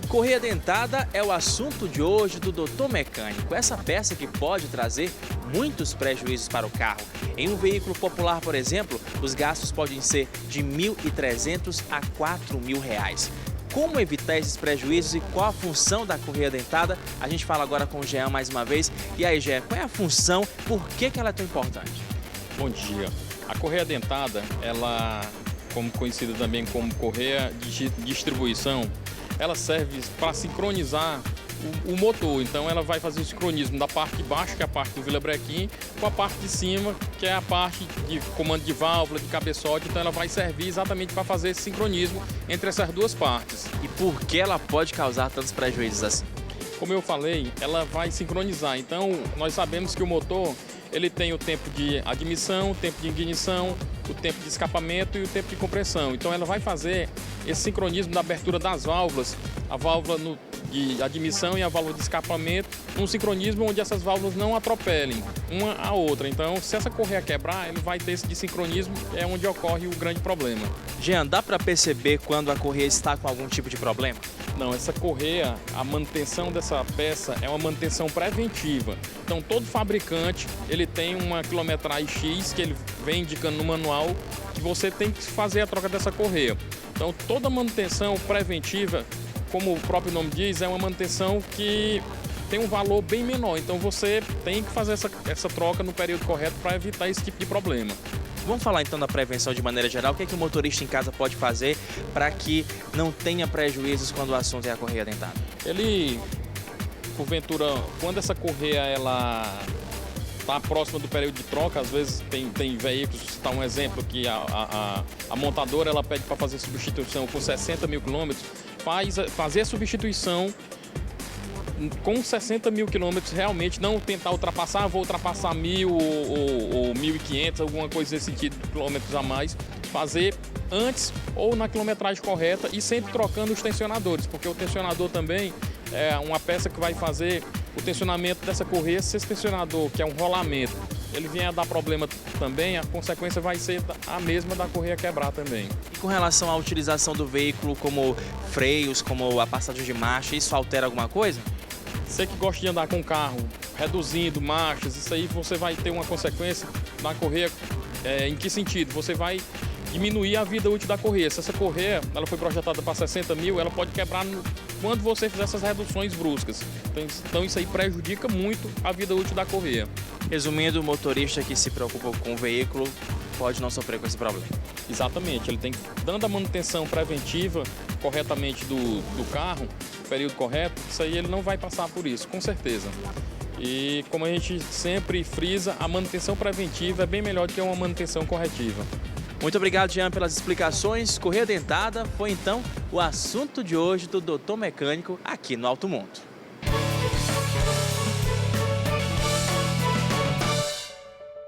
Correia dentada é o assunto de hoje do Doutor Mecânico. Essa peça que pode trazer muitos prejuízos para o carro. Em um veículo popular, por exemplo, os gastos podem ser de R$ 1.300 a R$ 4.000. Como evitar esses prejuízos e qual a função da correia dentada? A gente fala agora com o Jean mais uma vez. E aí, Jean, qual é a função? Por que ela é tão importante? Bom dia. A correia dentada, ela, como conhecida também como correia de distribuição, ela serve para sincronizar o motor. Então ela vai fazer o sincronismo da parte de baixo, que é a parte do virabrequim, com a parte de cima, que é a parte de comando de válvula, de cabeçote. Então ela vai servir exatamente para fazer esse sincronismo entre essas duas partes. E por que ela pode causar tantos prejuízos assim? Como eu falei, ela vai sincronizar. Então nós sabemos que o motor ele tem o tempo de admissão, o tempo de ignição, o tempo de escapamento e o tempo de compressão. Então ela vai fazer esse sincronismo da abertura das válvulas, a válvula de admissão e a válvula de escapamento, um sincronismo onde essas válvulas não atropelem uma a outra. Então, se essa correia quebrar, ele vai ter esse desincronismo, é onde ocorre o grande problema. Jean, dá para perceber quando a correia está com algum tipo de problema? Não, essa correia, a manutenção dessa peça é uma manutenção preventiva. Então, todo fabricante, ele tem uma quilometragem X que ele vem indicando no manual que você tem que fazer a troca dessa correia. Então, toda manutenção preventiva, como o próprio nome diz, é uma manutenção que tem um valor bem menor. Então, você tem que fazer essa troca no período correto para evitar esse tipo de problema. Vamos falar então da prevenção de maneira geral. O que é que o motorista em casa pode fazer para que não tenha prejuízos quando o assunto é a correia dentada? Ele, porventura, quando essa correia ela está próxima do período de troca, às vezes tem veículos, está um exemplo que a montadora ela pede para fazer substituição com 60 mil quilômetros, fazer a substituição com 60 mil quilômetros, realmente não tentar ultrapassar, vou ultrapassar 1.000 ou 1.500, alguma coisa nesse sentido, quilômetros a mais, fazer antes ou na quilometragem correta e sempre trocando os tensionadores, porque o tensionador também é uma peça que vai fazer o tensionamento dessa correia. Se esse tensionador, que é um rolamento, ele vier a dar problema também, a consequência vai ser a mesma da correia quebrar também. E com relação à utilização do veículo como freios, como a passagem de marcha, isso altera alguma coisa? Você que gosta de andar com o carro, reduzindo marchas, isso aí você vai ter uma consequência na correia. Em que sentido? Você vai diminuir a vida útil da correia. Se essa correia ela foi projetada para 60 mil, ela pode quebrar quando você fizer essas reduções bruscas. Então isso aí prejudica muito a vida útil da correia. Resumindo, o motorista que se preocupa com o veículo pode não sofrer com esse problema. Exatamente, ele tem que, dando a manutenção preventiva corretamente do carro, no período correto, isso aí ele não vai passar por isso, com certeza. E como a gente sempre frisa, a manutenção preventiva é bem melhor do que uma manutenção corretiva. Muito obrigado, Jean, pelas explicações. Correia dentada foi então o assunto de hoje do Doutor Mecânico aqui no Alto Mundo.